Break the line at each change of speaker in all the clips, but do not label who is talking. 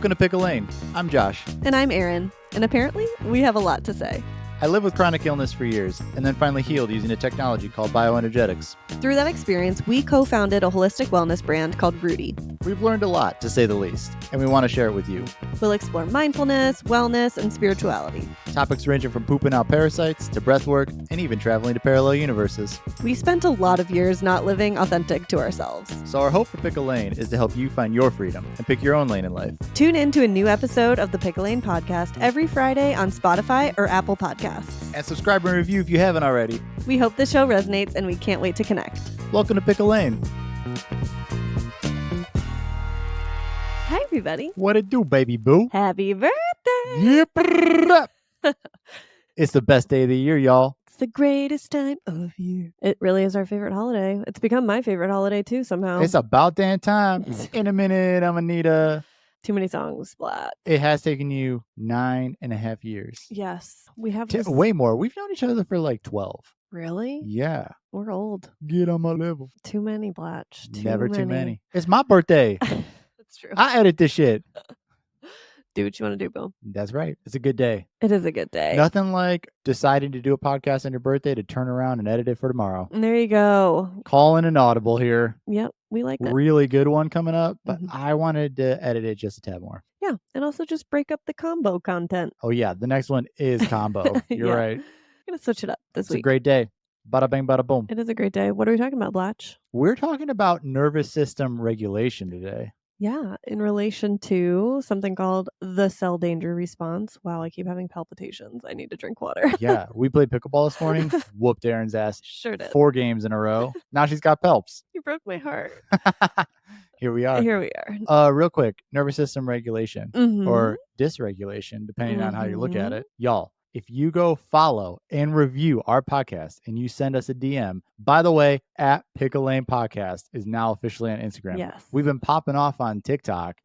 Welcome to Pick a Lane. I'm Josh.
And I'm Erin. And apparently, we have a lot to say.
I lived with chronic illness for years and then finally healed using a technology called bioenergetics.
Through that experience, we co-founded a holistic wellness brand called Ruti.
We've learned a lot, to say the least, and we want to share it with you.
We'll explore mindfulness, wellness, and spirituality.
Topics ranging from pooping out parasites to breathwork and even traveling to parallel universes.
We spent a lot of years not living authentic to ourselves.
So our hope for Pick a Lane is to help you find your freedom and pick your own lane in life.
Tune in to a new episode of the Pick a Lane podcast every Friday on Spotify or Apple Podcasts.
And subscribe and review if you haven't already.
We hope the show resonates and we can't wait to connect.
Welcome to Pick a Lane.
Hi, everybody.
What it do, baby boo?
Happy birthday.
Yep. It's the best day of the year, y'all.
It's the greatest time of year. It really is our favorite holiday. It's become my favorite holiday, too, somehow.
It's about damn time. In a minute, I'm Anita.
Too many songs, splat.
It has taken you 9.5 years.
Yes, we have
Way more. We've known each other for like 12.
Really?
Yeah.
We're old.
Get on my level.
Too many, Blatch.
Never too many. It's my birthday.
That's true.
I edit this shit.
Do what you want to do, Bill.
That's right. It's a good day.
It is a good day.
Nothing like deciding to do a podcast on your birthday to turn around and edit it for tomorrow.
There you go.
Calling an audible here.
Yep, we like that.
Really good one coming up, but I wanted to edit it just a tad more.
Yeah, and also just break up the combo content.
Oh, yeah. The next one is combo. You're right.
We're going to switch it up this week.
It's a great day. Bada bang, bada boom.
It is a great day. What are we talking about, Blatch?
We're talking about nervous system regulation today.
Yeah, in relation to something called the cell danger response. Wow, I keep having palpitations. I need to drink water.
Yeah, we played pickleball this morning. Whooped Erin's ass.
Sure did.
4 games in a row. Now she's got pelps.
You broke my heart.
Here we are.
Here we are.
Real quick, nervous system regulation or dysregulation, depending on how you look at it. Y'all, if you go follow and review our podcast and you send us a DM, by the way, at Pick a Lane Podcast is now officially on Instagram.
Yes.
We've been popping off on TikTok,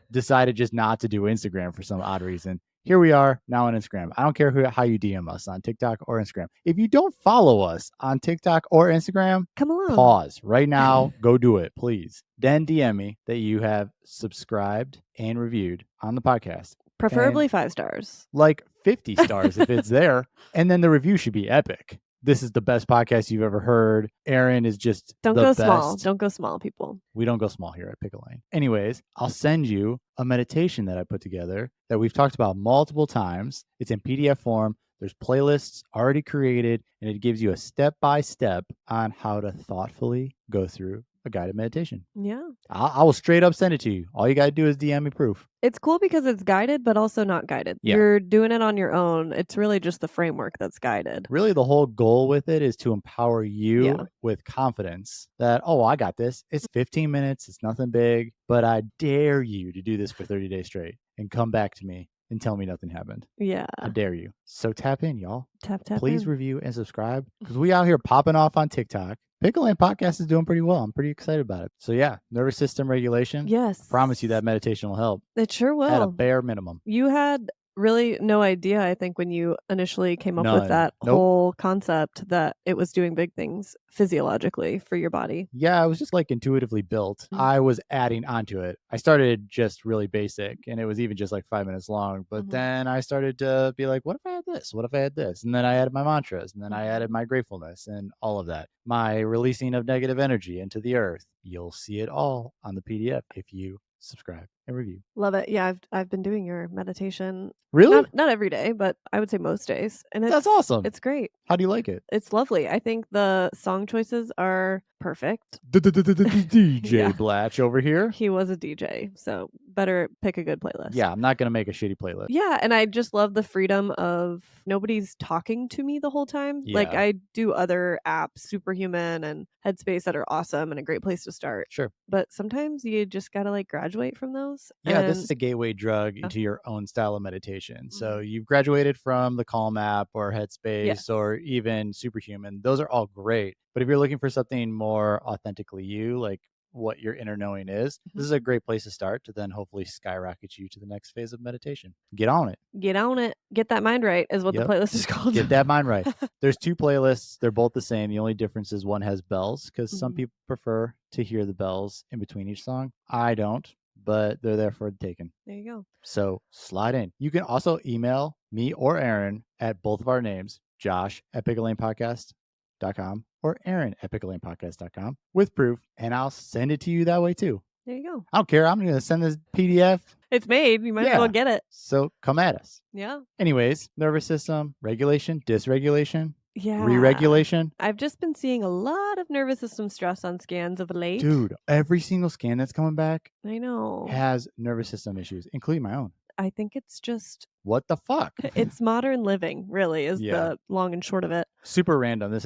decided just not to do Instagram for some odd reason. Here we are now on Instagram. I don't care how you DM us on TikTok or Instagram. If you don't follow us on TikTok or Instagram,
come along.
Pause right now. Go do it, please. Then DM me that you have subscribed and reviewed on the podcast.
Preferably 5 stars.
Like 50 stars if it's there. And then the review should be epic. This is the best podcast you've ever heard. Erin is just
Don't go small. Don't go small, people.
We don't go small here at Pick a Lane. Anyways, I'll send you a meditation that I put together that we've talked about multiple times. It's in PDF form. There's playlists already created, and it gives you a step-by-step on how to thoughtfully go through a guided meditation.
Yeah.
I will straight up send it to you. All you got to do is DM me proof.
It's cool because it's guided, but also not guided.
Yeah.
You're doing it on your own. It's really just the framework that's guided.
Really, the whole goal with it is to empower you with confidence that, oh, I got this. It's 15 minutes. It's nothing big, but I dare you to do this for 30 days straight and come back to me and tell me nothing happened.
Yeah.
I dare you. So tap in, y'all.
Tap
Please
in.
review and subscribe because we out here popping off on TikTok. Pick a Lane Podcast is doing pretty well. I'm pretty excited about it. So yeah, nervous system regulation.
Yes.
I promise you that meditation will help.
It sure will.
At a bare minimum.
You had really no idea, I think, when you initially came up with that whole concept that it was doing big things physiologically for your body.
Yeah, it was just like intuitively built. I was adding onto it. I started just really basic and it was even just like 5 minutes long. But then I started to be like, what if I had this? What if I had this? And then I added my mantras and then I added my gratefulness and all of that. My releasing of negative energy into the earth. You'll see it all on the PDF if you subscribe and review.
Love it. Yeah, I've been doing your meditation.
Really?
Not every day, but I would say most days. And
that's awesome.
It's great.
How do you like it?
It's lovely. I think the song choices are perfect.
DJ Blatch over here.
He was a DJ, so better pick a good playlist.
Yeah, I'm not going to make a shitty playlist.
Yeah, and I just love the freedom of nobody's talking to me the whole time.
Yeah.
Like I do other apps, Superhuman and Headspace, that are awesome and a great place to start.
Sure.
But sometimes you just got to like graduate from those.
Yeah, this is a gateway drug into your own style of meditation. So you've graduated from the Calm app or Headspace or even Superhuman. Those are all great. But if you're looking for something more authentically you, like what your inner knowing is, this is a great place to start to then hopefully skyrocket you to the next phase of meditation. Get on it.
Get on it. Get that mind right is what the playlist is called.
Get that mind right. There's 2 playlists. They're both the same. The only difference is one has bells because some people prefer to hear the bells in between each song. I don't. but they're there for the taking.
There you go.
So slide in. You can also email me or Aaron at both of our names, Josh at picklelanepodcast.com or Aaron at picklelanepodcast.com with proof, and I'll send it to you that way too.
There you go.
I don't care. I'm going to send this PDF.
It's made. You might as well get it.
So come at us.
Yeah.
Anyways, nervous system, regulation, dysregulation,
Yeah.
re-regulation.
I've just been seeing a lot of nervous system stress on scans of late.
Dude, every single scan that's coming back
I know
has nervous system issues, including my own.
I think it's just
what the fuck?
It's modern living, really, is the long and short of it.
Super random. It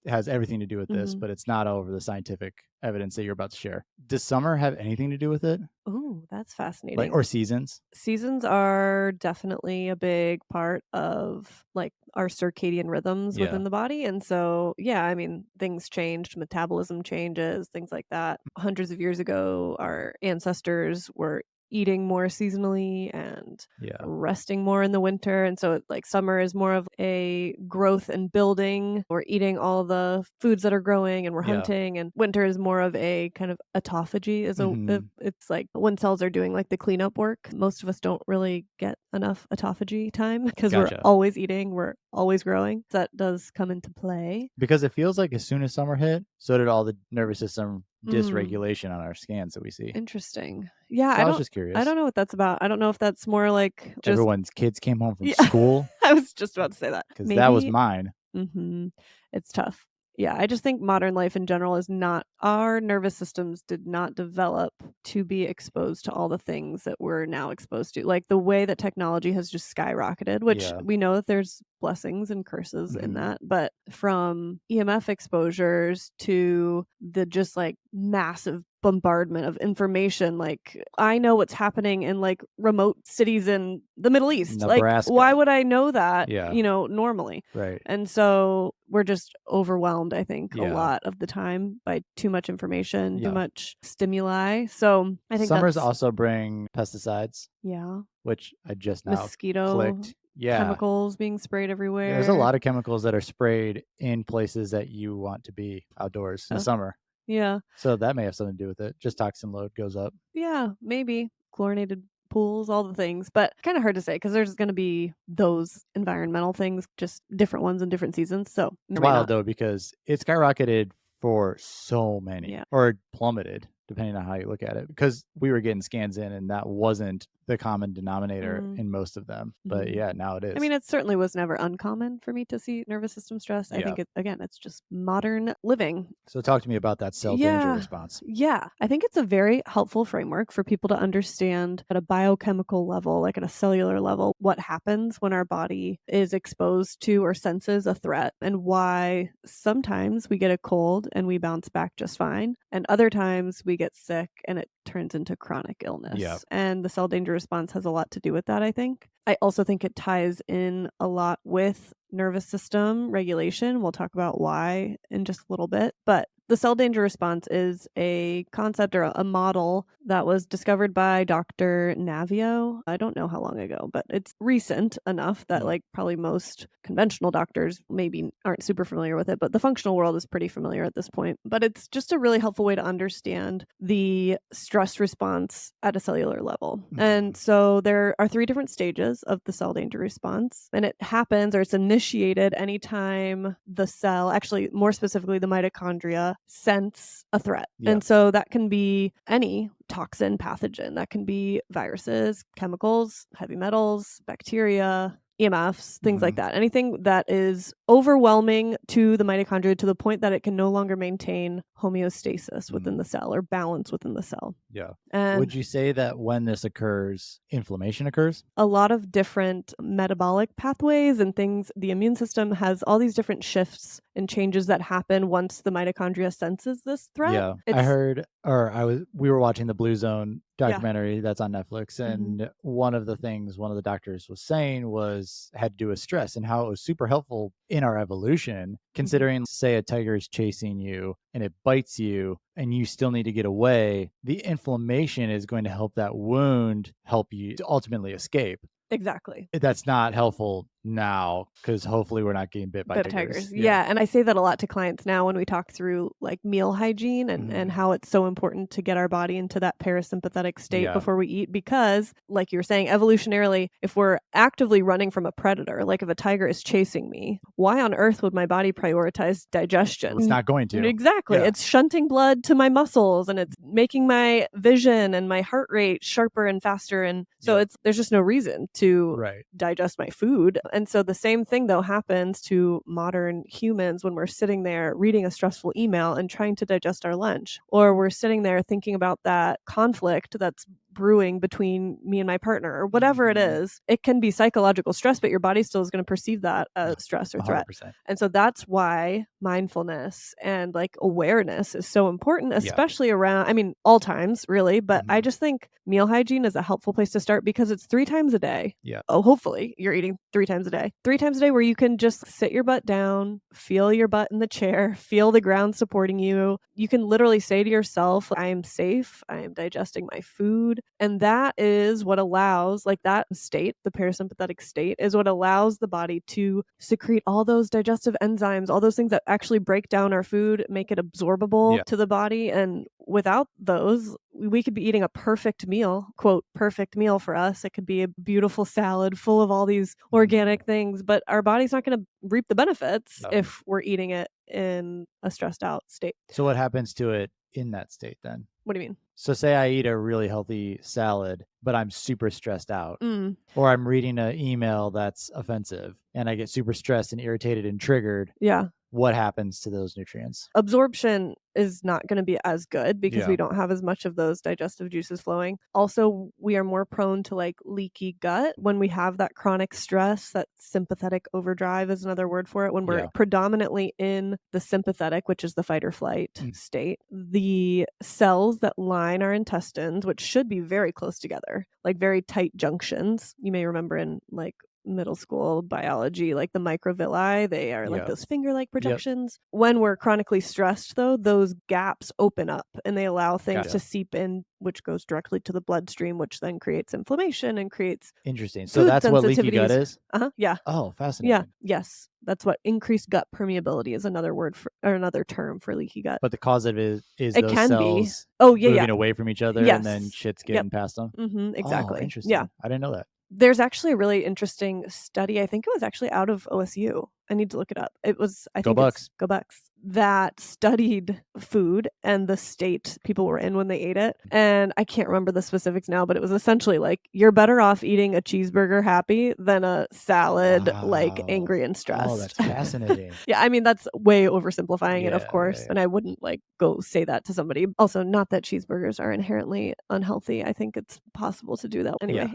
has everything to do with this, but it's not over the scientific evidence that you're about to share. Does summer have anything to do with it?
Oh, that's fascinating.
Or seasons?
Seasons are definitely a big part of our circadian rhythms within the body. And so, I mean, things changed, metabolism changes, things like that. Hundreds of years ago, our ancestors were eating more seasonally and resting more in the winter. And so summer is more of a growth and building. We're eating all the foods that are growing and we're hunting. And winter is more of a kind of autophagy. It's like when cells are doing the cleanup work. Most of us don't really get enough autophagy time because we're always eating, we're always growing. That does come into play.
Because it feels like as soon as summer hit, so did all the nervous system dysregulation on our scans that we see.
Interesting. Yeah,
so I was just curious.
I don't know what that's about. I don't know if that's more like just
everyone's kids came home from school.
I was just about to say that.
Because that was mine.
It's tough. Yeah, I just think modern life in general is not, our nervous systems did not develop to be exposed to all the things that we're now exposed to. Like the way that technology has just skyrocketed, which we know that there's blessings and curses in that, but from EMF exposures to the just massive bombardment of information. I know what's happening in remote cities in the Middle East.
Nebraska.
Why would I know that, normally?
Right.
And so we're just overwhelmed, I think, a lot of the time by too much information, too much stimuli. So I think
summers also bring pesticides.
Yeah.
Which I just now
Mosquito
clicked.
chemicals being sprayed everywhere.
There's a lot of chemicals that are sprayed in places that you want to be outdoors in the summer.
Yeah.
So that may have something to do with it. Just toxin load goes up.
Yeah, maybe. Chlorinated pools, all the things, but kind of hard to say because there's going to be those environmental things, just different ones in different seasons. So
it's wild though, because it skyrocketed for so many or plummeted depending on how you look at it, because we were getting scans in and that wasn't the common denominator in most of them. But now it is.
I mean, it certainly was never uncommon for me to see nervous system stress. I think it's just modern living.
So talk to me about that cell danger response.
Yeah, I think it's a very helpful framework for people to understand at a biochemical level, like at a cellular level, what happens when our body is exposed to or senses a threat, and why sometimes we get a cold and we bounce back just fine, and other times we get sick and it turns into chronic illness. And the cell danger response has a lot to do with that, I think. I also think it ties in a lot with nervous system regulation. We'll talk about why in just a little bit. But the cell danger response is a concept or a model that was discovered by Dr. Navio. I don't know how long ago, but it's recent enough that probably most conventional doctors maybe aren't super familiar with it, but the functional world is pretty familiar at this point. But it's just a really helpful way to understand the stress response at a cellular level. And so there are 3 different stages of the cell danger response, and it happens, or it's initiated anytime the cell, actually more specifically the mitochondria, sense a threat. And so that can be any toxin, pathogen. That can be viruses, chemicals, heavy metals, bacteria, EMFs, things like that. Anything that is overwhelming to the mitochondria to the point that it can no longer maintain homeostasis within the cell or balance within the cell.
Yeah.
And
would you say that when this occurs, inflammation occurs?
A lot of different metabolic pathways and things. The immune system has all these different shifts and changes that happen once the mitochondria senses this threat.
Yeah. We were watching the Blue Zone documentary that's on Netflix, and one of the doctors was saying had to do with stress and how it was super helpful in our evolution, considering say a tiger is chasing you and it bites you and you still need to get away. The inflammation is going to help that wound help you to ultimately escape.
Exactly.
That's not helpful now because hopefully we're not getting bit by
Bit
tigers.
tigers. Yeah, and I say that a lot to clients now when we talk through, like, meal hygiene and how it's so important to get our body into that parasympathetic state
Yeah.
before we eat because, like you were saying, evolutionarily, if we're actively running from a predator, like if a tiger is chasing me, why on earth would my body prioritize digestion?
It's not going to.
Exactly.
Yeah.
It's shunting blood to my muscles and it's making my vision and my heart rate sharper and faster, and so
Yep.
there's just no reason to
Right.
digest my food. And so the same thing though happens to modern humans when we're sitting there reading a stressful email and trying to digest our lunch, or we're sitting there thinking about that conflict that's brewing between me and my partner or whatever it is. It can be psychological stress, but your body still is going to perceive that as stress or threat.
100%.
And so that's why mindfulness and like awareness is so important, especially around, I mean, all times really, but I just think meal hygiene is a helpful place to start because it's 3 times a day.
Yeah.
Oh, hopefully you're eating 3 times a day. 3 times a day where you can just sit your butt down, feel your butt in the chair, feel the ground supporting you. You can literally say to yourself, I am safe, I am digesting my food. And that is what allows, like that state, the parasympathetic state, is what allows the body to secrete all those digestive enzymes, all those things that actually break down our food, make it absorbable to the body. And without those, we could be eating a perfect meal, quote, perfect meal for us. It could be a beautiful salad full of all these organic things, but our body's not going to reap the benefits if we're eating it in a stressed out state.
So what happens to it in that state then?
What do you mean?
So say I eat a really healthy salad, but I'm super stressed out,
Mm,
or I'm reading an email that's offensive and I get super stressed and irritated and triggered.
yeah.
What happens to those nutrients?
Absorption is not going to be as good because we
Yeah.
don't have as much of those digestive juices flowing. Also, we are more prone to like leaky gut when we have that chronic stress. That sympathetic overdrive is another word for it. When we're predominantly in the sympathetic, which is the fight or flight state, the cells that line our intestines, which should be very close together, like very tight junctions. You may remember in like middle school biology, like the microvilli, they are like those finger-like projections. When we're chronically stressed though, those gaps open up and they allow things to seep in, which goes directly to the bloodstream, which then creates inflammation and creates
Interesting. So
food
that's what leaky gut
sensitivities.
is?
Yeah.
Oh,
Yeah.
fascinating.
Yes. That's what increased gut permeability is another word for, or another term for leaky gut.
But the cause of it is
It
those
can be.
cells
Oh, yeah,
moving away from each other and then
Yes.
shit's
Yep.
getting passed on? Oh,
Exactly.
interesting.
Yeah.
I didn't know that.
There's actually a really interesting study. I think it was actually out of OSU. I need to look it up. It was, I
Go
think it's
Bucks.
Go Bucks, that studied food and the state people were in when they ate it. And I can't remember the specifics now, but it was essentially like you're better off eating a cheeseburger happy than a salad like angry and stressed.
Oh, that's fascinating.
Yeah, I mean, that's way oversimplifying it, of
Yeah,
course.
yeah.
And I wouldn't like go say that to somebody. Also, not that cheeseburgers are inherently unhealthy. I think it's possible to do that anyway.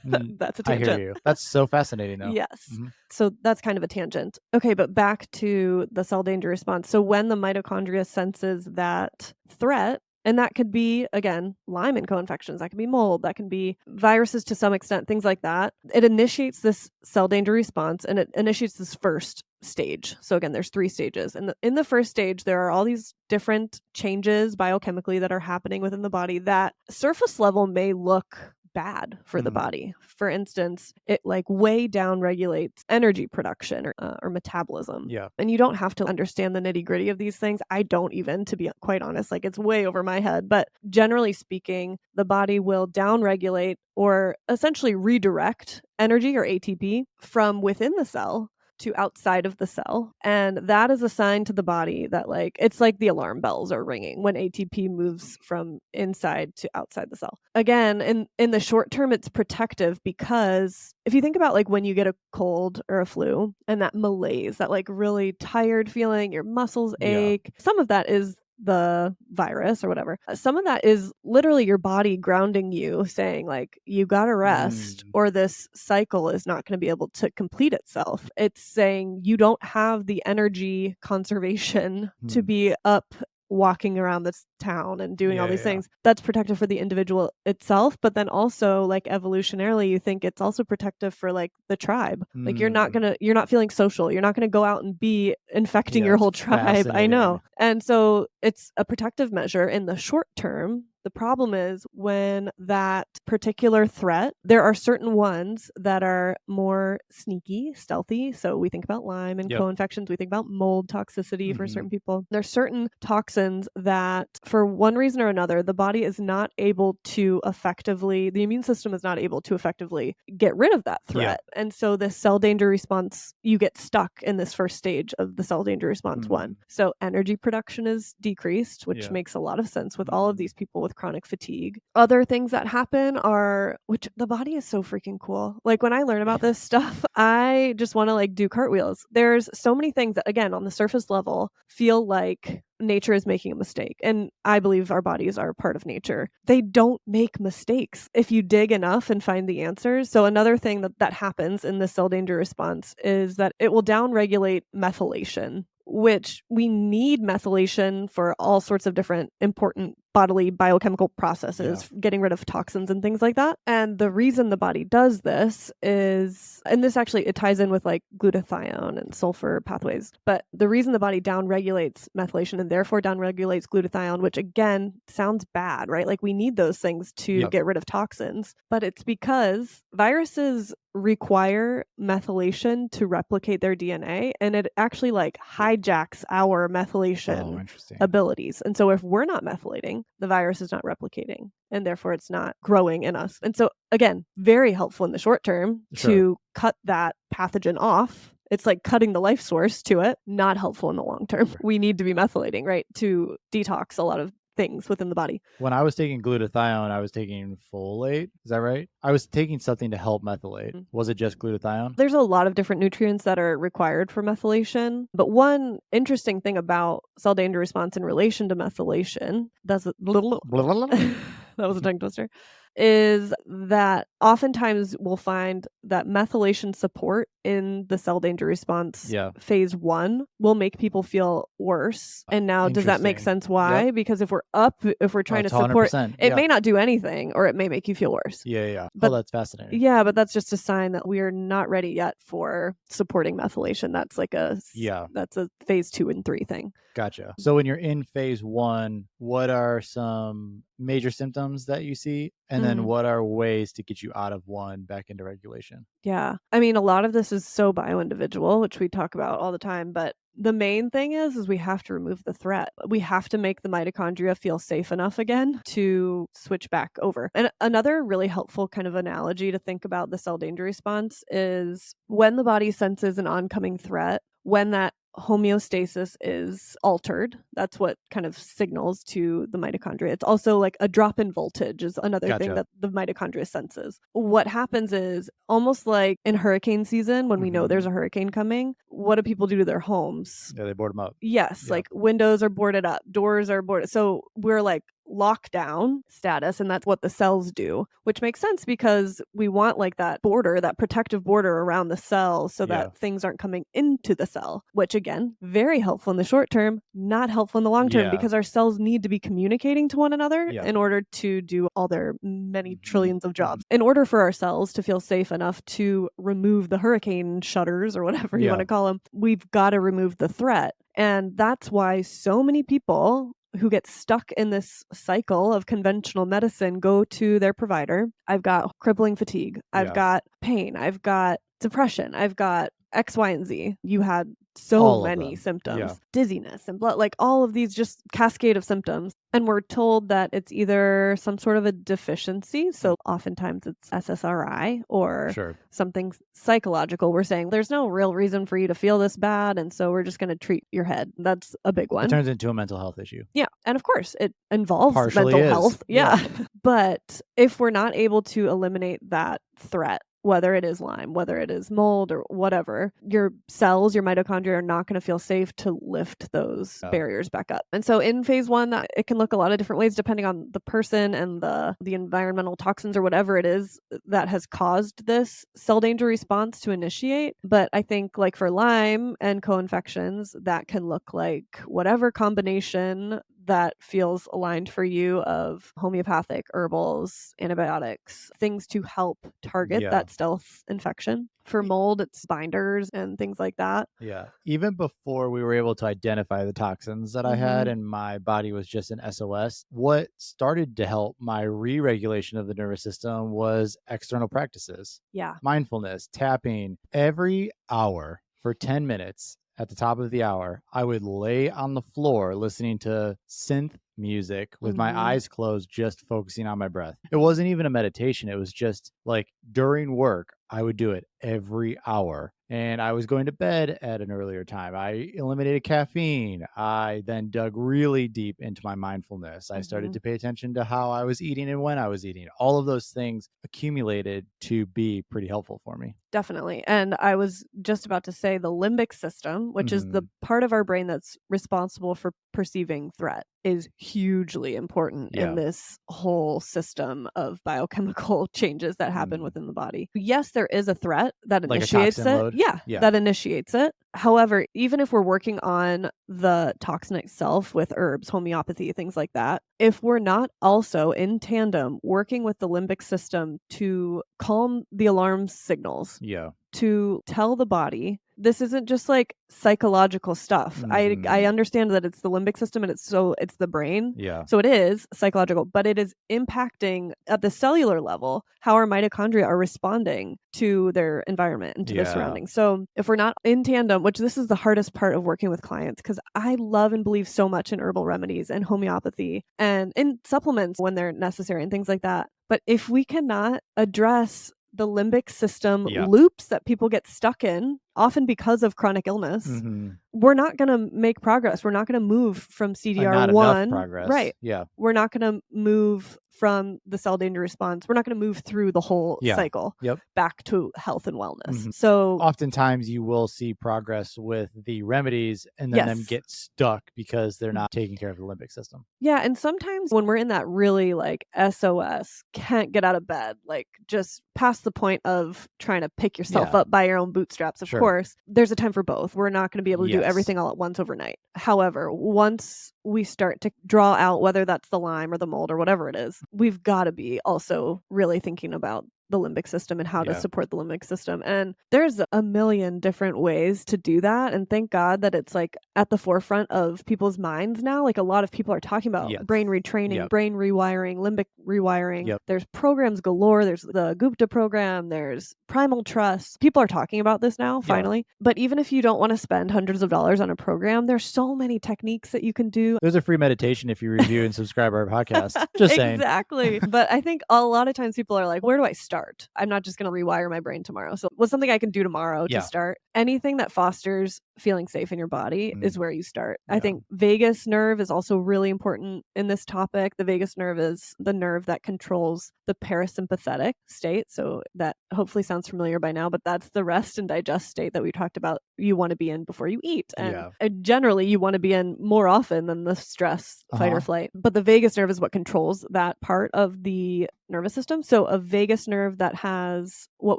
That's a
I
tangent.
hear you. That's so fascinating though.
Yes. So that's kind of a tangent. Okay, but back to the cell danger response. So when the mitochondria senses that threat, and that could be, again, Lyme and co-infections, that can be mold, that can be viruses to some extent, things like that. It initiates this cell danger response and it initiates this first stage. So again, there's 3 stages. And in the first stage, there are all these different changes biochemically that are happening within the body that surface level may look bad for the body. For instance, it like way down regulates energy production or metabolism.
Yeah.
And you don't have to understand the nitty gritty of these things. I don't even, to be quite honest, like it's way over my head. But generally speaking, the body will down regulate or essentially redirect energy or ATP from within the cell to outside of the cell. And that is a sign to the body that like it's like the alarm bells are ringing when ATP moves from inside to outside the cell. Again, in the short term, it's protective because if you think about like when you get a cold or a flu and that malaise, that like really tired feeling, your muscles ache, some of that is the virus or whatever. Some of that is literally your body grounding you, saying like you gotta rest or this cycle is not going to be able to complete itself. It's saying you don't have the energy conservation to be up walking around this town and doing all these things. That's protective for the individual itself, but then also like evolutionarily you think it's also protective for like the tribe. Like you're not feeling social, you're not gonna go out and be infecting your whole tribe. I know. And so it's a protective measure in the short term, The problem is when that particular threat, there are certain ones that are more sneaky, stealthy. So we think about Lyme and
Yep.
co-infections. We think about mold toxicity for
Mhm.
certain people. There's certain toxins that, for one reason or another, the body is not able to effectively, the immune system is not able to effectively get rid of that threat. And so this cell danger response, you get stuck in this first stage of the cell danger response one. So energy production is decreased, which makes a lot of sense with all of these people with chronic fatigue. Other things that happen are, which the body is so freaking cool. Like when I learn about this stuff, I just want to like do cartwheels. There's so many things that, again, on the surface level, feel like nature is making a mistake. And I believe our bodies are part of nature. They don't make mistakes if you dig enough and find the answers. So another thing that happens in the cell danger response is that it will downregulate methylation, which we need methylation for all sorts of different important bodily biochemical processes, getting rid of toxins and things like that. And the reason the body does this is, and this actually, it ties in with like glutathione and sulfur pathways, but the reason the body downregulates methylation and therefore downregulates glutathione, which again sounds bad, right? Like we need those things to get rid of toxins, but it's because viruses require methylation to replicate their DNA, and it actually like hijacks our methylation abilities. And so if we're not methylating, the virus is not replicating, and therefore it's not growing in us. And so again, very helpful in the short term to cut that pathogen off. It's like cutting the life source to it, not helpful in the long term. We need to be methylating, right, to detox a lot of things within the body.
When I was taking glutathione, I was taking folate. Is that right? I was taking something to help methylate. Was it just glutathione?
There's a lot of different nutrients that are required for methylation. But one interesting thing about cell danger response in relation to methylation, that's a little, that was a tongue twister, is that oftentimes we'll find that methylation support in the cell danger response phase 1 will make people feel worse. And now, does that make sense why? Because if we're trying to support, it may not do anything, or it may make you feel worse.
But that's fascinating.
Yeah, but that's just a sign that we are not ready yet for supporting methylation. That's like that's a phase 2 and 3 thing.
Gotcha. So when you're in phase 1, what are some major symptoms that you see? And then what are ways to get you out of 1 back into regulation?
Yeah. I mean, a lot of this is so bio-individual, which we talk about all the time, but the main thing is we have to remove the threat. We have to make the mitochondria feel safe enough again to switch back over. And another really helpful kind of analogy to think about the cell danger response is when the body senses an oncoming threat, when that homeostasis is altered, that's what kind of signals to the mitochondria. It's also like a drop in voltage is another thing that the mitochondria senses. What happens is almost like in hurricane season, when we know there's a hurricane coming, what do people do to their homes?
They board them up.
Yes, like windows are boarded up, doors are boarded. So we're like lockdown status, and that's what the cells do, which makes sense because we want like that border, that protective border around the cell so that things aren't coming into the cell, which again, very helpful in the short term, not helpful in the long term because our cells need to be communicating to one another in order to do all their many trillions of jobs. In order for our cells to feel safe enough to remove the hurricane shutters or whatever you want to call them, we've got to remove the threat. And that's why so many people who get stuck in this cycle of conventional medicine go to their provider. I've got crippling fatigue. I've got pain. I've got depression. I've got X, Y, and Z. You had so many symptoms, dizziness and blood, like all of these just cascade of symptoms. And we're told that it's either some sort of a deficiency. So oftentimes it's SSRI or something psychological. We're saying there's no real reason for you to feel this bad. And so we're just going to treat your head. That's a big one.
It turns into a mental health issue.
Yeah. And of course, it involves mental health. Yeah. But if we're not able to eliminate that threat, whether it is Lyme, whether it is mold or whatever, your cells, your mitochondria are not going to feel safe to lift those barriers back up. And so in phase 1, it can look a lot of different ways depending on the person and the environmental toxins or whatever it is that has caused this cell danger response to initiate. But I think like for Lyme and co-infections, that can look like whatever combination that feels aligned for you of homeopathic, herbals, antibiotics, things to help target
Yeah.
that stealth infection. For mold, it's binders and things like that.
Yeah. Even before we were able to identify the toxins that I had
Mhm.
and my body was just an SOS, what started to help my re regulation of the nervous system was external practices,
Yeah.
mindfulness, tapping. Every hour for 10 minutes at the top of the hour, I would lay on the floor listening to synth music with my
Mhm.
eyes closed, just focusing on my breath. It wasn't even a meditation. It was just like during work, I would do it every hour. And I was going to bed at an earlier time. I eliminated caffeine. I then dug really deep into my mindfulness. I started
Mhm.
to pay attention to how I was eating and when I was eating. All of those things accumulated to be pretty helpful for me.
Definitely. And I was just about to say the limbic system, which is the
Mhm.
part of our brain that's responsible for perceiving threat, is hugely important in
Yeah.
this whole system of biochemical changes that happen
Mhm.
within the body. Yes, there is a threat that
Like a
initiates
toxin
it.
load?
Yeah,
Yeah.
that initiates it. However, even if we're working on the toxin itself with herbs, homeopathy, things like that, if we're not also in tandem working with the limbic system to calm the alarm signals,
Yeah.
to tell the body this isn't just like psychological stuff. I
Mhm.
understand that it's the limbic system and it's the brain.
Yeah.
So it is psychological, but it is impacting at the cellular level how our mitochondria are responding to their environment and to their
Yeah.
surroundings. So if we're not in tandem, which this is the hardest part of working with clients because I love and believe so much in herbal remedies and homeopathy and in supplements when they're necessary and things like that. But if we cannot address the limbic system
Yeah.
loops that people get stuck in, often because of chronic illness,
Mhm.
we're not going to make progress. We're not going to move from
Not enough
CDR1,
progress.
right?
Yeah.
We're not going to move from the cell danger response. We're not going to move through the whole
Yeah.
cycle
Yep.
back to health and wellness.
Mhm.
So,
Oftentimes you will see progress with the remedies and then them
yes.
get stuck because they're not taking care of the limbic system.
Yeah, and sometimes when we're in that really, like, SOS, can't get out of bed, like, just past the point of trying to pick yourself
Yeah.
up by your own bootstraps, of
Sure.
course, there's a time for both. We're not gonna be able to do
Yes.
everything all at once overnight. However, once we start to draw out whether that's the Lyme or the mold or whatever it is, we've gotta be also really thinking about the limbic system and how to
Yeah.
support the limbic system. And there's a million different ways to do that. And thank God that it's like at the forefront of people's minds now. Like a lot of people are talking about
Yes.
brain retraining,
Yep.
brain rewiring, limbic rewiring.
Yep.
There's programs galore. There's the Gupta program. There's Primal Trust. People are talking about this now,
Yeah.
finally. But even if you don't want to spend hundreds of dollars on a program, there's so many techniques that you can do.
There's a free meditation if you review and subscribe our podcast. Just saying.
Exactly. But I think a lot of times people are like, where do I start? I'm not just going to rewire my brain tomorrow. So, what's something I can do tomorrow to
Yeah.
start? Anything that fosters feeling safe in your body is
Mm.
where you start. I
Yeah.
think vagus nerve is also really important in this topic. The vagus nerve is the nerve that controls the parasympathetic state. So, that hopefully sounds familiar by now, but that's the rest and digest state that we talked about you want to be in before you eat. And
Yeah.
generally, you want to be in more often than the stress, fight or
Uh-huh.
flight. But the vagus nerve is what controls that part of the nervous system. So a vagus nerve that has what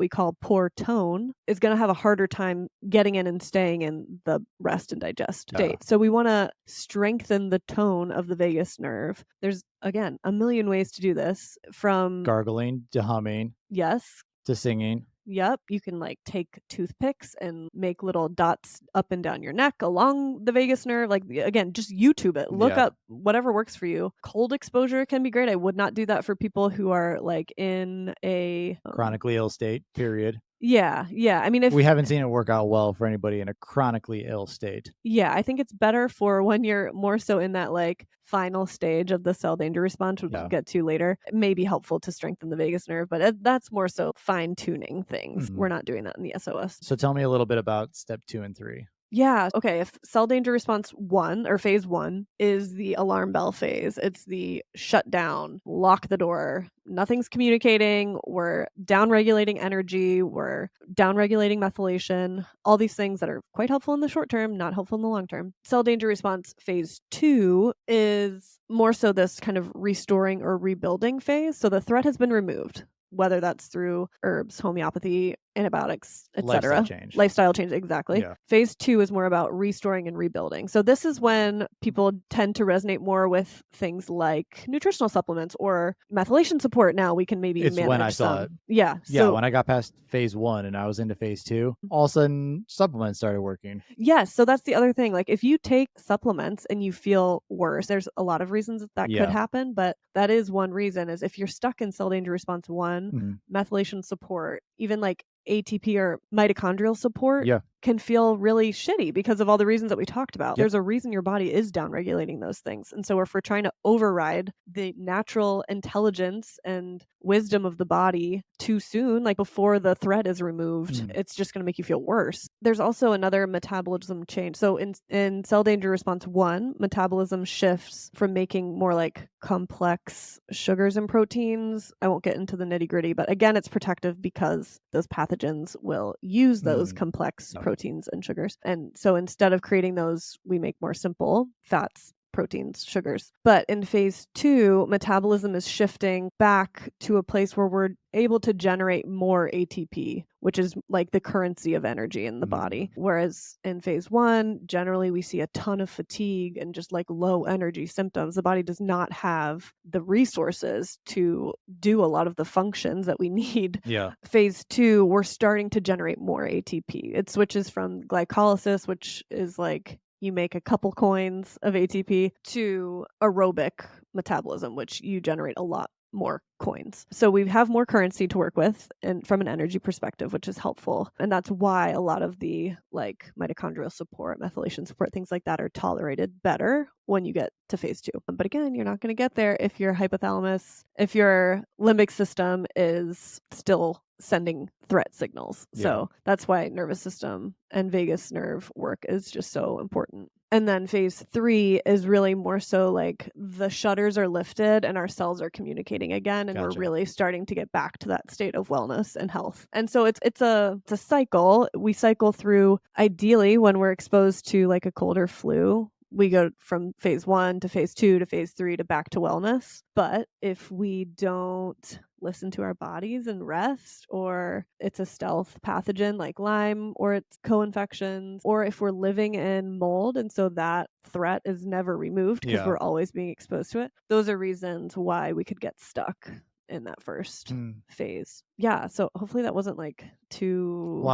we call poor tone is going to have a harder time getting in and staying in the rest and digest
Yeah.
state. So we want to strengthen the tone of the vagus nerve. There's again a million ways to do this from
Gargling to humming
yes,
to singing.
yep, you can like take toothpicks and make little dots up and down your neck along the vagus nerve. Like again, just YouTube it. Look
Yeah.
up whatever works for you. Cold exposure can be great. I would not do that for people who are like in a
Chronically ill state, period.
yeah. I mean if
We haven't seen it work out well for anybody in a chronically ill state.
yeah, I think it's better for when you're more so in that like final stage of the cell danger response, which we'll
Yeah.
get to later. It may be helpful to strengthen the vagus nerve, but that's more so fine tuning things.
Mhm.
We're not doing that in the SOS.
So tell me a little bit about step 2 and 3.
Yeah. Okay. If cell danger response one or phase one is the alarm bell phase, it's the shut down, lock the door, nothing's communicating, we're down regulating energy, we're down regulating methylation, all these things that are quite helpful in the short term, not helpful in the long term. Cell danger response phase two is more so this kind of restoring or rebuilding phase. So the threat has been removed. whether that's through herbs, homeopathy, antibiotics,
Lifestyle
etc.
change.
Lifestyle change, exactly.
Yeah.
Phase 2 is more about restoring and rebuilding. So this is when people tend to resonate more with things like nutritional supplements or methylation support. Now we can maybe
It's when I
manage
saw
some.
it.
Yeah.
Yeah,
So
when I got past phase 1 and I was into phase 2, all of a sudden supplements started working.
yes, so that's the other thing. Like if you take supplements and you feel worse, there's a lot of reasons that could
Yeah.
happen, but that is one reason is if you're stuck in cell danger response 1,
Mhm.
methylation support, even like ATP or mitochondrial support
Yeah.
can feel really shitty because of all the reasons that we talked about.
Yep.
There's a reason your body is downregulating those things. And so if we're trying to override the natural intelligence and wisdom of the body too soon, like before the threat is removed, it's just going to make you feel worse. There's also another metabolism change. So in cell danger response 1, metabolism shifts from making more like complex sugars and proteins. I won't get into the nitty-gritty, but again, it's protective because those pathogens will use those complex proteins and sugars. And so instead of creating those, we make more simple fats, proteins, sugars. But in phase 2, metabolism is shifting back to a place where we're able to generate more ATP, which is like the currency of energy in the body. Whereas in phase 1, generally we see a ton of fatigue and just like low energy symptoms. The body does not have the resources to do a lot of the functions that we need.
Yeah.
Phase 2, we're starting to generate more ATP. It switches from glycolysis, which is like you make a couple coins of ATP, to aerobic metabolism, which you generate a lot more coins. So we have more currency to work with and from an energy perspective, which is helpful. And that's why a lot of the like mitochondrial support, methylation support, things like that are tolerated better when you get to phase 2. But again, you're not going to get there if your hypothalamus, if your limbic system is still sending threat signals. So that's why nervous system and vagus nerve work is just so important. And then phase 3 is really more so like the shutters are lifted and our cells are communicating again, and we're really starting to get back to that state of wellness and health. And so it's a cycle. We cycle through, ideally when we're exposed to like a cold or flu, we go from phase 1 to phase 2 to phase 3 to back to wellness. But if we don't listen to our bodies and rest, or it's a stealth pathogen like Lyme, or it's co-infections, or if we're living in mold and so that threat is never removed because we're always being exposed to it, those are reasons why we could get stuck in that first phase. Yeah, so hopefully that wasn't like too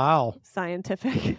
scientific.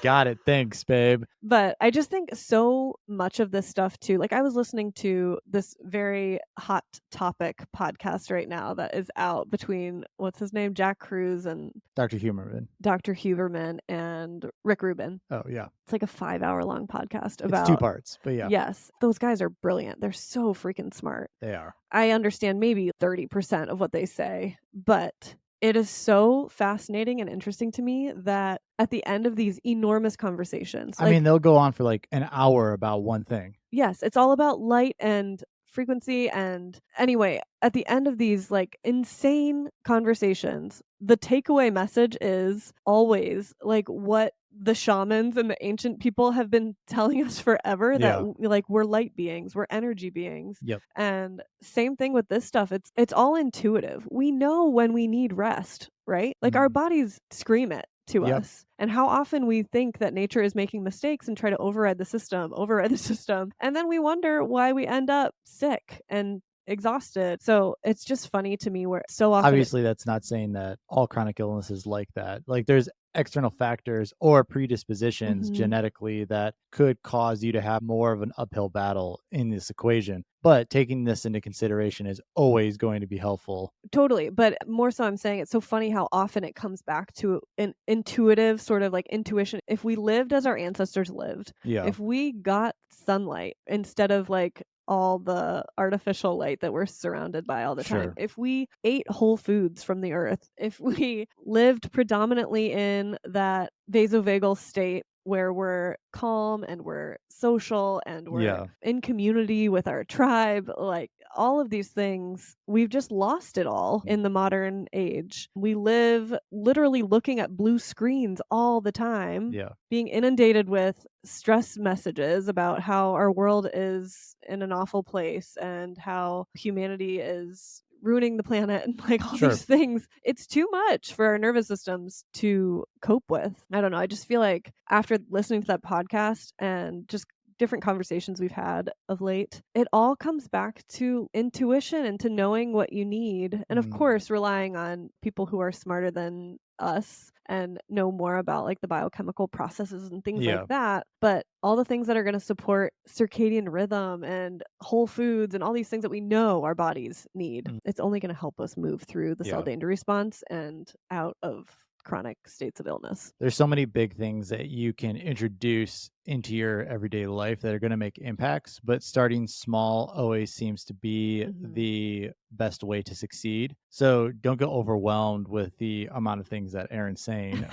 Got it. Thanks, babe.
But I just think so much of this stuff too, like I was listening to this very hot topic podcast right now that is out between, what's his name, Jack Cruz and
Dr. Huberman.
Dr. Huberman and Rick Rubin.
Oh, yeah.
It's like a 5-hour-long podcast about...
It's 2 parts, but yeah.
Yes. Those guys are brilliant. They're so freaking smart.
They are.
I understand maybe 30% of what they say, but it is so fascinating and interesting to me that at the end of these enormous conversations,
I mean, they'll go on for like an hour about one thing.
yes, it's all about light and frequency. And anyway, at the end of these like insane conversations, the takeaway message is always like what the shamans and the ancient people have been telling us forever, that like we're light beings, we're energy beings.
Yep.
And same thing with this stuff. It's all intuitive. We know when we need rest, right? Like our bodies scream it to us. And how often we think that nature is making mistakes and try to override the system. And then we wonder why we end up sick and exhausted. So it's just funny to me where so often...
Obviously, that's not saying that all chronic illness is like that. Like there's external factors or predispositions genetically that could cause you to have more of an uphill battle in this equation. But taking this into consideration is always going to be helpful.
Totally. But more so, I'm saying it's so funny how often it comes back to an intuitive sort of like intuition. If we lived as our ancestors lived, if we got sunlight instead of like all the artificial light that we're surrounded by all the time, if we ate whole foods from the earth, if we lived predominantly in that vasovagal state where we're calm and we're social and we're in community with our tribe, like all of these things, we've just lost it all in the modern age. We live literally looking at blue screens all the time, being inundated with stress messages about how our world is in an awful place and how humanity is ruining the planet and like all
Sure.
these things. It's too much for our nervous systems to cope with. I don't know. I just feel like after listening to that podcast and just different conversations we've had of late, it all comes back to intuition and to knowing what you need. And of
Mm,
course, relying on people who are smarter than us and know more about like the biochemical processes and things like
yeah.
that. But all the things that are going to support circadian rhythm and whole foods and all these things that we know our bodies need,
Mm,
it's only going to help us move through the cell
yeah.
danger response and out of chronic states of illness.
There's so many big things that you can introduce into your everyday life that are going to make impacts, but starting small always seems to be
Mhm.
the best way to succeed. So don't get overwhelmed with the amount of things that Aaron's saying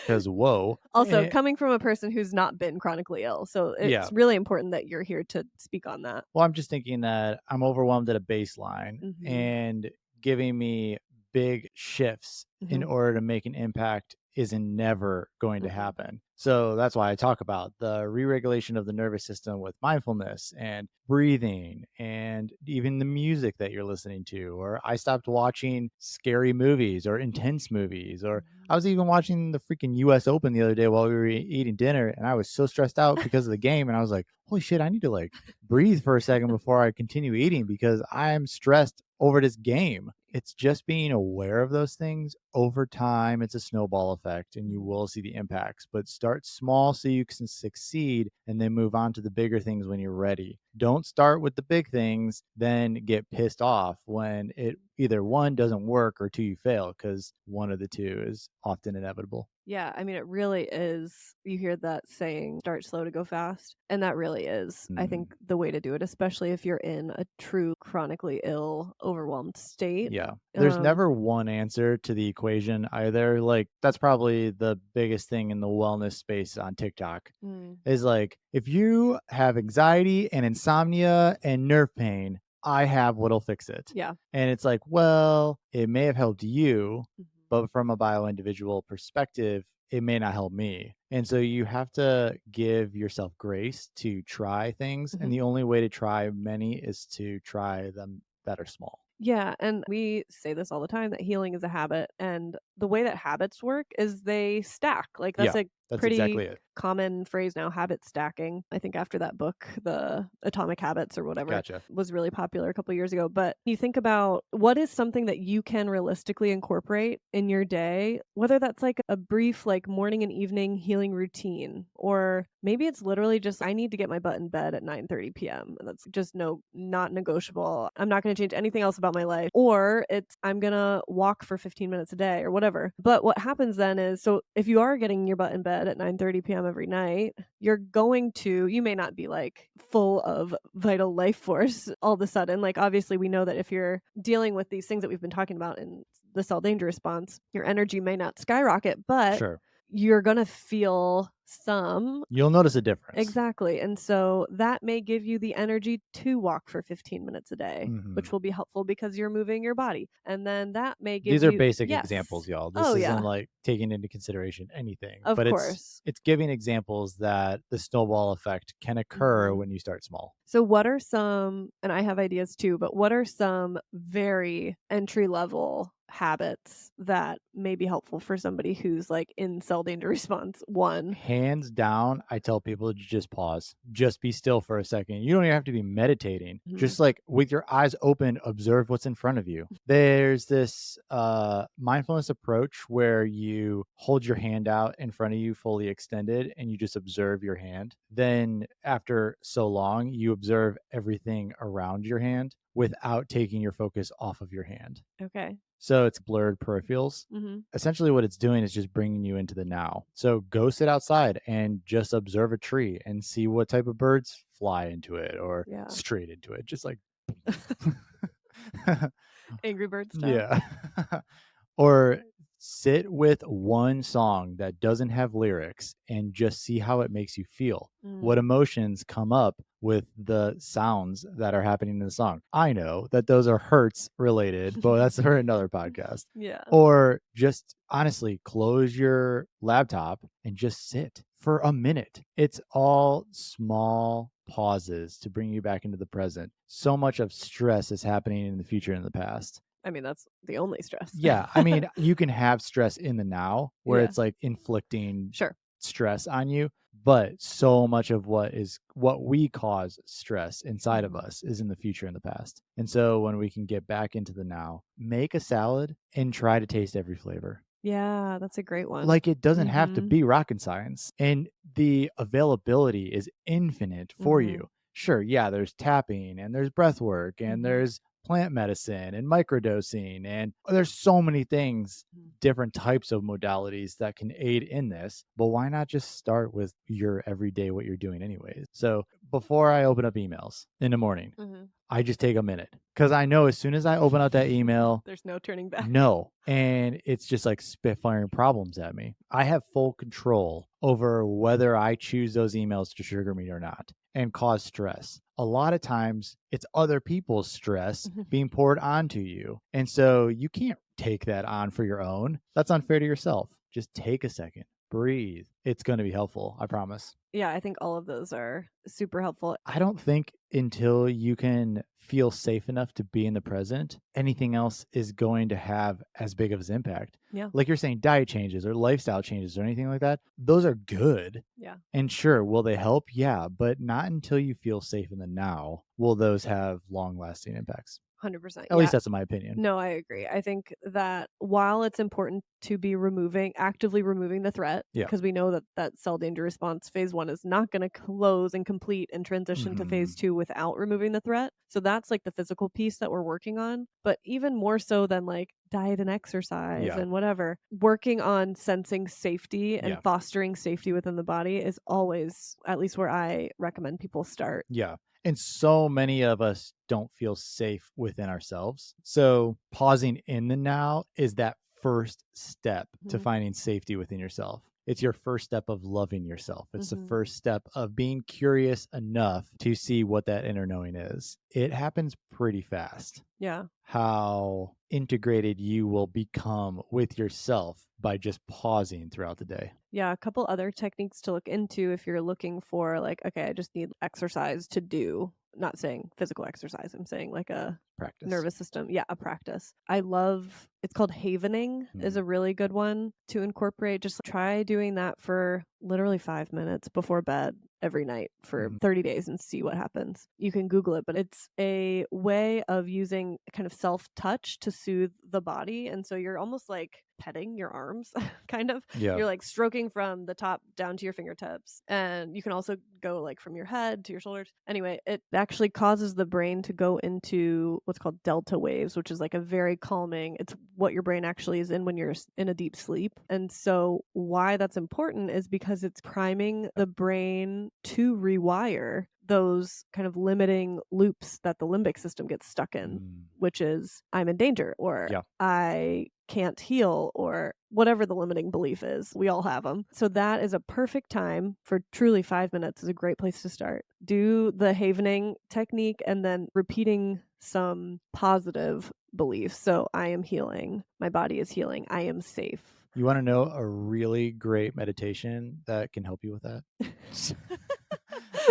because whoa.
Also, coming from a person who's not been chronically ill, so
Yeah.
it's really important that you're here to speak on that.
Well, I'm just thinking that I'm overwhelmed at a baseline,
Mhm.
and giving me big shifts in
Mhm.
order to make an impact is never going to
Mhm.
happen. So that's why I talk about the re-regulation of the nervous system with mindfulness and breathing and even the music that you're listening to. Or I stopped watching scary movies or intense movies. Or I
Mhm.
was even watching the freaking US Open the other day while we were eating dinner, and I was so stressed out because of the game, and I was like, holy shit, I need to like breathe for a second before I continue eating because I'm stressed over this game. It's just being aware of those things over time. It's a snowball effect and you
Mhm.
will see the impacts, but start small so you can succeed and then move on to the bigger things when you're ready. Don't start with the big things, then get pissed off when it either one doesn't work or two you fail, because one of the two is often inevitable.
Yeah, I mean, it really is. You hear that saying, start slow to go fast. And that really is, I
Mm.
think, the way to do it, especially if you're in a true chronically ill, overwhelmed state.
Yeah. There's
Um,
never one answer to the equation either. Like, that's probably the biggest thing in the wellness space on TikTok
mm,
is like, if you have anxiety and insomnia and nerve pain, I have what'll fix it.
yeah.
And it's like, well, it may have helped you,
Mhm.
but from a bio individual perspective, it may not help me. And so you have to give yourself grace to try things. And
Mhm.
the only way to try many is to try them that are small.
Yeah, and we say this all the time that healing is a habit, and the way that habits work is they stack. Like that's
Yeah,
a
that's
pretty
exactly it.
common phrase now, habit stacking. I think after that book, The Atomic Habits or whatever,
Gotcha.
was really popular a couple years ago. But you think about what is something that you can realistically incorporate in your day, whether that's like a brief like morning and evening healing routine, or maybe it's literally just I need to get my butt in bed at 9:30 p.m. and that's just not negotiable. I'm not going to change anything else about my life. Or it's I'm going to walk for 15 minutes a day or whatever. But what happens then is so if you are getting your butt in bed at 9:30 p.m. every night, you may not be like full of vital life force all of a sudden. Like obviously we know that if you're dealing with these things that we've been talking about in the cell danger response, your energy may not skyrocket, but
Sure.
you're going to feel some.
You'll notice a difference.
Exactly, and so that may give you the energy to walk for 15 minutes a day,
Mhm.
which will be helpful because you're moving your body, and then that may give
These are
you.
basic
Yes.
examples, y'all. This
Oh,
isn't
yeah.
like taking into consideration anything,
Of
but
course.
it's giving examples that the snowball effect can occur
Mhm.
when you start small.
So what are some, and I have ideas too, but what are some very entry level habits that may be helpful for somebody who's like in cell danger response 1?
Hands down, I tell people to just pause. Just be still for a second. You don't even have to be meditating.
Mhm.
Just like with your eyes open, observe what's in front of you. There's this mindfulness approach where you hold your hand out in front of you fully extended and you just observe your hand. Then after so long, you observe everything around your hand without taking your focus off of your hand.
Okay.
So it's blurred peripherals.
Mhm.
Essentially, what it's doing is just bringing you into the now. So go sit outside and just observe a tree and see what type of birds fly into it or
Yeah.
straight into it. Just like,
Angry Bird style.
yeah. Or sit with one song that doesn't have lyrics and just see how it makes you feel. What
Mm.
emotions come up with the sounds that are happening in the song? I know that those are hurts related, but that's for another podcast.
Yeah.
Or just honestly close your laptop and just sit for a minute. It's all small pauses to bring you back into the present. So much of stress is happening in the future and the past.
I mean, that's the only stress.
Yeah, I mean, you can have stress in the now where
Yeah.
it's like inflicting
Sure.
stress on you, but so much of what we cause stress inside of
Mhm.
us is in the future and the past. And so when we can get back into the now, make a salad and try to taste every flavor.
Yeah, that's a great one.
Like, it doesn't have to
Mhm.
be rocket science, and the availability is infinite for
Mhm.
you. Sure, yeah, there's tapping and there's breath work and
Mhm.
there's plant medicine and microdosing, and there's so many things,
Mhm.
different types of modalities that can aid in this, but why not just start with your everyday what you're doing anyways? So, before I open up emails in the morning,
Mhm.
I just take a minute because I know as soon as I open up that email,
There's no turning back.
no, and it's just like spitfiring problems at me. I have full control over whether I choose those emails to trigger me or not and cause stress. A lot of times it's other people's stress being poured onto you. And so you can't take that on for your own. That's unfair to yourself. Just take a second, breathe. It's going to be helpful. I promise.
Yeah, I think all of those are super helpful.
I don't think until you can feel safe enough to be in the present, anything else is going to have as big of an impact.
Yeah.
Like you're saying, diet changes or lifestyle changes or anything like that, those are good.
Yeah.
And sure, will they help? Yeah, but not until you feel safe in the now will those have long lasting impacts.
100%.
At least
Yeah.
that's my opinion.
No, I agree. I think that while it's important to be actively removing the threat,
Yeah.
because we know that that cell danger response phase 1 is not going to close and complete and transition to phase
Hmm.
2 without removing the threat. So that's like the physical piece that we're working on, but even more so than like diet and exercise
Yeah.
and whatever, working on sensing safety and
Yeah.
fostering safety within the body is always at least where I recommend people start.
Yeah. And so many of us don't feel safe within ourselves. So pausing in the now is that first step to
Mhm.
finding safety within yourself. It's your first step of loving yourself. It's the
Mhm.
first step of being curious enough to see what that inner knowing is. It happens pretty fast.
Yeah.
How integrated you will become with yourself by just pausing throughout the day.
Yeah, a couple other techniques to look into if you're looking for like, okay, I just need exercise to do. Not saying physical exercise. I'm saying like a
Practice.
nervous system. Yeah, a practice. I love it's called havening is
Mhm.
a really good one to incorporate. Just try doing that for literally 5 minutes before bed every night for
Mhm.
30 days and see what happens. You can Google it, but it's a way of using kind of self-touch to soothe the body. And so you're almost like petting your arms, kind of.
Yeah.
You're like stroking from the top down to your fingertips. And you can also go like from your head to your shoulders. Anyway, it actually causes the brain to go into what's called delta waves, which is like a very calming, it's what your brain actually is in when you're in a deep sleep. And so, why that's important is because it's priming the brain to rewire those kind of limiting loops that the limbic system gets stuck in,
Mm.
which is I'm in danger or
Yeah.
I can't heal or whatever the limiting belief is. We all have them. So that is a perfect time for truly 5 minutes is a great place to start. Do the havening technique and then repeating some positive beliefs. So I am healing. My body is healing. I am safe.
You wanna know a really great meditation that can help you with that?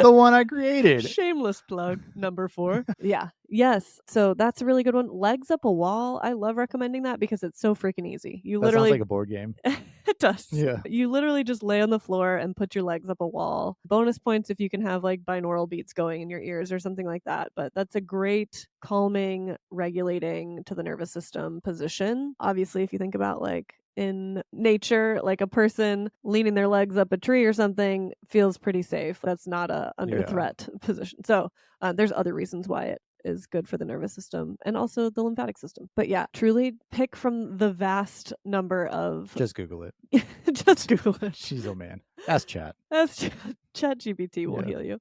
The one I created.
Shameless plug number 4. Yeah. Yes. So that's a really good one. Legs up a wall. I love recommending that because it's so freaking easy. You
That sounds
literally
like a board game.
it does.
Yeah.
You literally just lay on the floor and put your legs up a wall. Bonus points if you can have like binaural beats going in your ears or something like that. But that's a great calming, regulating to the nervous system position. Obviously, if you think about like in nature, like a person leaning their legs up a tree or something feels pretty safe. That's not a under
Yeah.
threat position. So there's other reasons why it is good for the nervous system and also the lymphatic system. But yeah, truly pick from the vast number of
Just Google it.
just Google it.
Jeez, oh man. Ask chat.
That's ChatGPT will
Yeah.
heal you.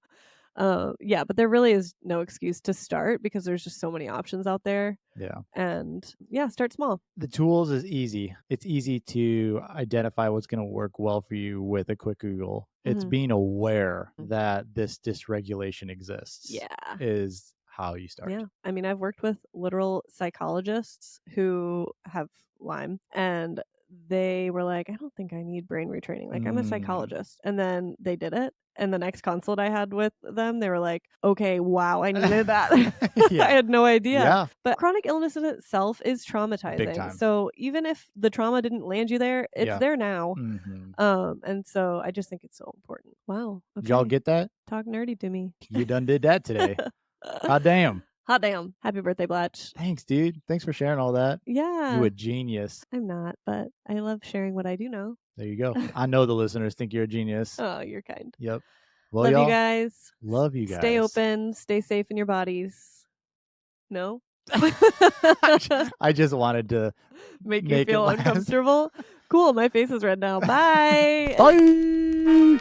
Yeah, but there really is no excuse to start because there's just so many options out there.
Yeah.
And yeah, start small.
The tools is easy. It's easy to identify what's gonna work well for you with a quick Google. It's
Mhm.
being aware
Mhm.
that this dysregulation exists
Yeah.
is how you start.
Yeah. I mean, I've worked with literal psychologists who have Lyme, and they were like, "I don't think I need brain retraining. Like, I'm a
Mm.
psychologist." And then they did it. And the next consult I had with them, they were like, "Okay, wow, I needed that." I
Yeah.
had no idea.
Yeah.
But chronic illness in itself is
Big
traumatizing.
time.
So even if the trauma didn't land you there, it's
Yeah.
there now.
Mhm.
And so I just think it's so important. Wow.
Did y'all
Okay.
get that?
Talk nerdy to me.
You done did that today. Hot damn.
Hot damn. Happy birthday, Blatch.
Thanks, dude. Thanks for sharing all that. You
Yeah.
a genius.
I'm not, but I love sharing what I do know.
There you go. I know the listeners think you're a genius.
Oh, you're kind.
Yep. Well,
Love you
y'all,
guys.
love you
Stay
guys.
open, stay safe in your bodies. No?
I just wanted to
Make you
make it
feel
last.
uncomfortable? Cool, my face is red now. Bye.
Bye.